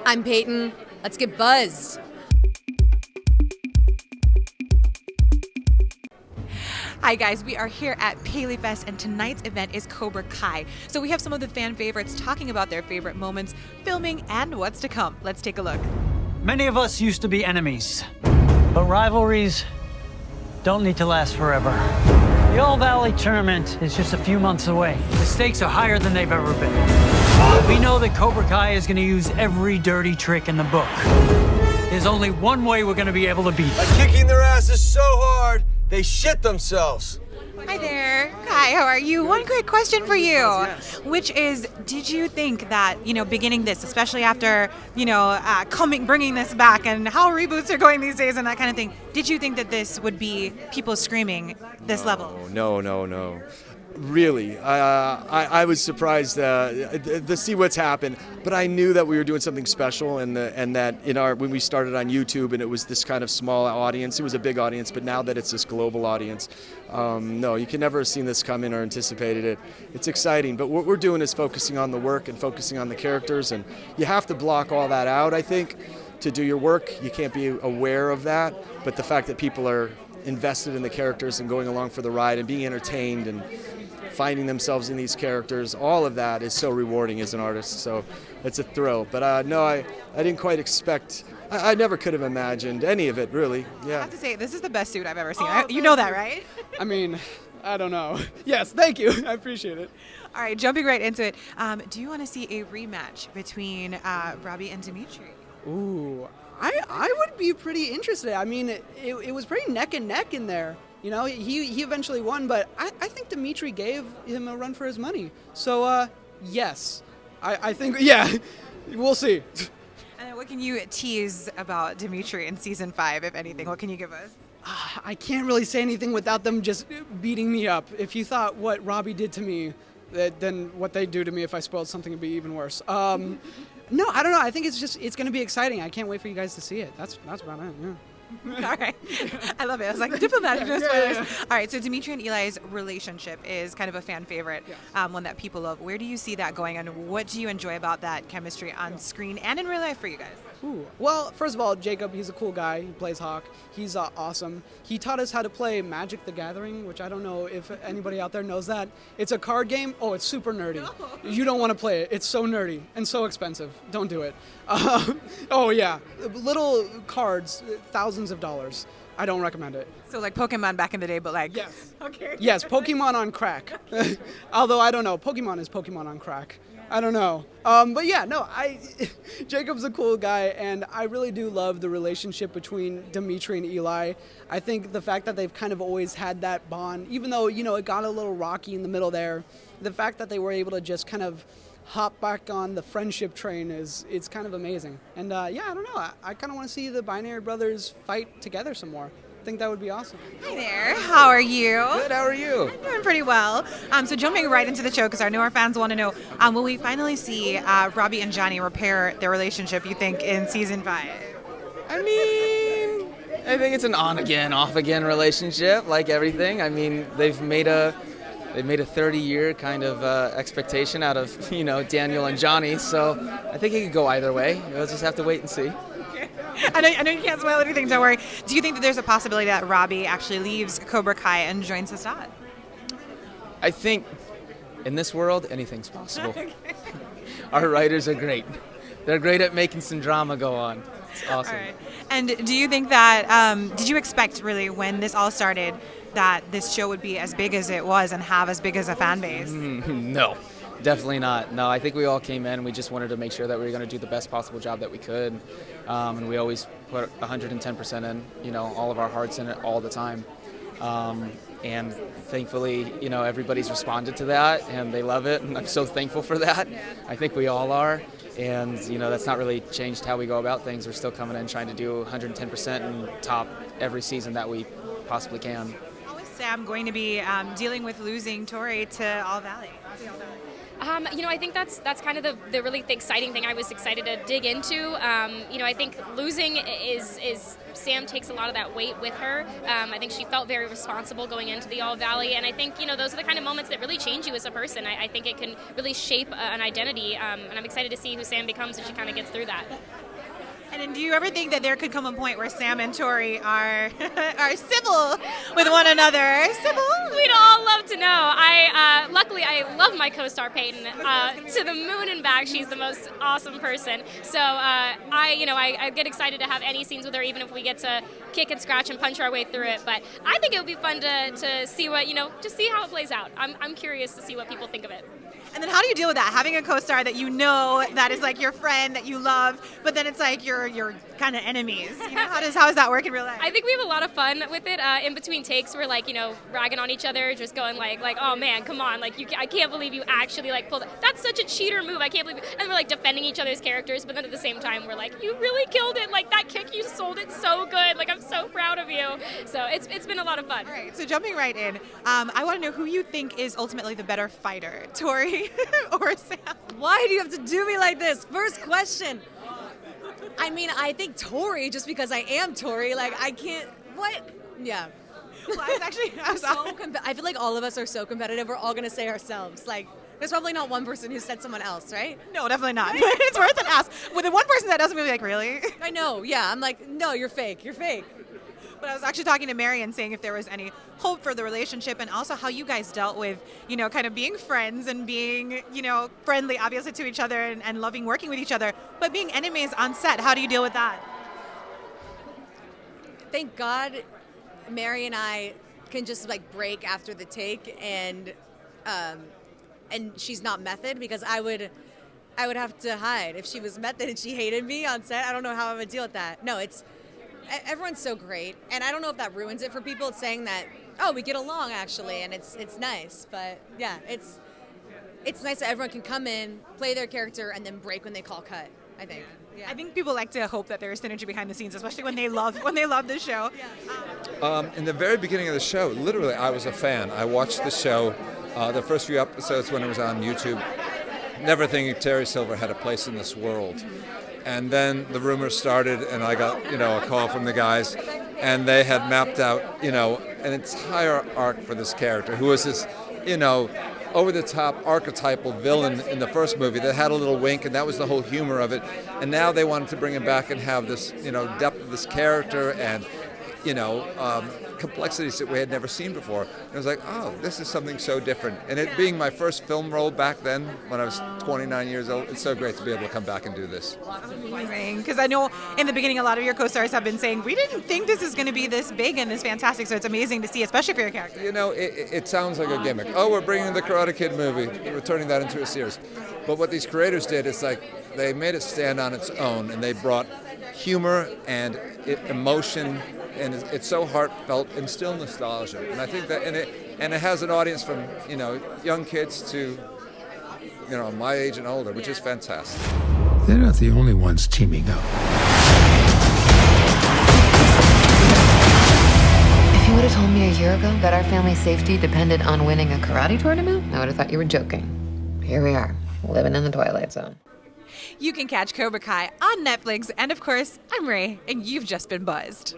I'm Peyton. Let's get buzzed. Hi guys, we are here at PaleyFest and tonight's event is Cobra Kai. So we have some of the fan favorites talking about their favorite moments, filming, and what's to come. Let's take a look. Many of us used to be enemies, but rivalries don't need to last forever. The All Valley tournament is just a few months away. The stakes are higher than they've ever been. We know that Cobra Kai is going to use every dirty trick in the book. There's only one way we're going to be able to beat them. By kicking their asses so hard, they shit themselves. Hi there. Hi, how are you? One quick question for you, which is, did you think that, beginning this, especially after, bringing this back and how reboots are going these days and that kind of thing, did you think that this would be people screaming this level? No. Really, I was surprised to see what's happened, but I knew that we were doing something special, and that when we started on YouTube and it was this kind of small audience, it was a big audience, but now that it's this global audience, no, you can never have seen this coming or anticipated it. It's exciting, but what we're doing is focusing on the work and focusing on the characters, and you have to block all that out, I think, to do your work. You can't be aware of that, but the fact that people are invested in the characters and going along for the ride and being entertained and finding themselves in these characters, all of that is so rewarding as an artist, so it's a thrill. But no, I didn't quite expect, I never could have imagined any of it, really. Yeah. I have to say, this is the best suit I've ever seen. You know that, right? I mean, I don't know. Yes, thank you. I appreciate it. All right, jumping right into it, do you want to see a rematch between Robbie and Dimitri? Ooh, I would be pretty interested. I mean, it was pretty neck and neck in there. He eventually won, but I think Dimitri gave him a run for his money. So, yes. I think, yeah, we'll see. And then what can you tease about Dimitri in season 5, if anything? What can you give us? I can't really say anything without them just beating me up. If you thought what Robbie did to me, then what they do to me if I spoiled something would be even worse. No, I don't know. I think it's going to be exciting. I can't wait for you guys to see it. That's about it, yeah. All right. I love it. I was like, diplomatic, no spoilers. All right, so Dimitri and Eli's relationship is kind of a fan favorite, one that people love. Where do you see that going, and what do you enjoy about that chemistry on screen and in real life for you guys? Ooh. Well, first of all, Jacob, he's a cool guy. He plays Hawk. He's awesome. He taught us how to play Magic the Gathering, which I don't know if anybody out there knows that. It's a card game. Oh, it's super nerdy. No. You don't want to play it. It's so nerdy and so expensive. Don't do it. Oh, yeah. Little cards, thousands of dollars. I don't recommend it. So like Pokemon back in the day, but like... Yes. Okay. Yes, Pokemon on crack. Okay. Although, I don't know. Pokemon is Pokemon on crack. I don't know. But yeah, no, Jacob's a cool guy, and I really do love the relationship between Dimitri and Eli. I think the fact that they've kind of always had that bond, even though, it got a little rocky in the middle there, the fact that they were able to just kind of hop back on the friendship train it's kind of amazing. And yeah, I don't know. I kind of want to see the Binary Brothers fight together some more. I think that would be awesome. Hi there. How are you? Good, how are you? I'm doing pretty well. So jumping right into the show, because I know our fans want to know, will we finally see Robbie and Johnny repair their relationship, you think, in season 5? I mean, I think it's an on-again, off-again relationship, like everything. I mean, they've made a 30-year kind of expectation out of, Daniel and Johnny, so I think it could go either way. We'll just have to wait and see. I know you can't spoil anything, don't worry. Do you think that there's a possibility that Robbie actually leaves Cobra Kai and joins Sasad? I think in this world, anything's possible. Our writers are great. They're great at making some drama go on. It's awesome. All right. And do you think that, did you expect really when this all started that this show would be as big as it was and have as big as a fan base? No. Definitely not. No, I think we all came in. We just wanted to make sure that we were going to do the best possible job that we could. And we always put 110% in, all of our hearts in it all the time. And thankfully, everybody's responded to that and they love it. And I'm so thankful for that. I think we all are. And, that's not really changed how we go about things. We're still coming in trying to do 110% and top every season that we possibly can. How is Sam going to be dealing with losing Tori to All Valley? I think that's kind of the really exciting thing I was excited to dig into. I think losing is Sam takes a lot of that weight with her. I think she felt very responsible going into the All Valley, and I think those are the kind of moments that really change you as a person. I think it can really shape an identity, and I'm excited to see who Sam becomes as she kind of gets through that. And then do you ever think that there could come a point where Sam and Tori are civil with one another? Civil? We'd all love to know. Luckily I love my co-star Peyton to the moon and back. She's the most awesome person. So I get excited to have any scenes with her, even if we get to kick and scratch and punch our way through it. But I think it would be fun to see what just see how it plays out. I'm curious to see what people think of it. And then how do you deal with that? Having a co-star that that is like your friend that you love, but then it's like your kind of enemies. How does that work in real life? I think we have a lot of fun with it. In between takes, we're like, ragging on each other, just going like, oh man, come on, like I can't believe you actually like pulled. That's such a cheater move. I can't believe it. And we're like defending each other's characters, but then at the same time, we're like, you really killed it. Like that kick, you sold it so good. Like I'm so proud of you. So it's been a lot of fun. All right. So jumping right in, I want to know who you think is ultimately the better fighter, Tori or Sam? Why do you have to do me like this? First question. I mean, I think Tori, just because I am Tori. Like, I can't. What? Yeah. Well, I feel like all of us are so competitive. We're all gonna say ourselves. Like, there's probably not one person who said someone else, right? No, definitely not. But it's worth an ask. With the one person that doesn't, be like, really? I know. Yeah. I'm like, no, you're fake. You're fake. But I was actually talking to Mary and saying if there was any hope for the relationship, and also how you guys dealt with, kind of being friends and being, friendly, obviously, to each other and loving working with each other, but being enemies on set. How do you deal with that? Thank God Mary and I can just break after the take, and she's not method, because I would have to hide if she was method and she hated me on set. I don't know how I would deal with that. No, everyone's so great, and I don't know if that ruins it for people. It's saying that, we get along actually, and it's nice. But yeah, it's nice that everyone can come in, play their character, and then break when they call cut, I think. Yeah. I think people like to hope that there is synergy behind the scenes, especially when they love the show. Yeah. In the very beginning of the show, literally, I was a fan. I watched the show, the first few episodes when it was on YouTube, never thinking Terry Silver had a place in this world. And then the rumors started, and I got, a call from the guys, and they had mapped out, an entire arc for this character, who was this, over-the-top archetypal villain in the first movie that had a little wink, and that was the whole humor of it. And now they wanted to bring him back and have this, depth of this character and, complexities that we had never seen before. And I was like, oh, this is something so different. And it being my first film role back then, when I was 29 years old, it's so great to be able to come back and do this. Amazing. Because I know in the beginning a lot of your co-stars have been saying, we didn't think this is going to be this big and this fantastic, so it's amazing to see, especially for your character. It sounds like a gimmick. Oh, we're bringing the Karate Kid movie. We're turning that into a series. But what these creators did is they made it stand on its own, and they brought humor and emotion, and it's so heartfelt and still nostalgia. And I think that, and it has an audience from young kids to my age and older, which is fantastic. They're not the only ones teaming up. If you would have told me a year ago that our family's safety depended on winning a karate tournament, I would have thought you were joking. Here we are, living in the Twilight Zone. You can catch Cobra Kai on Netflix, and of course, I'm Ray, and you've just been buzzed.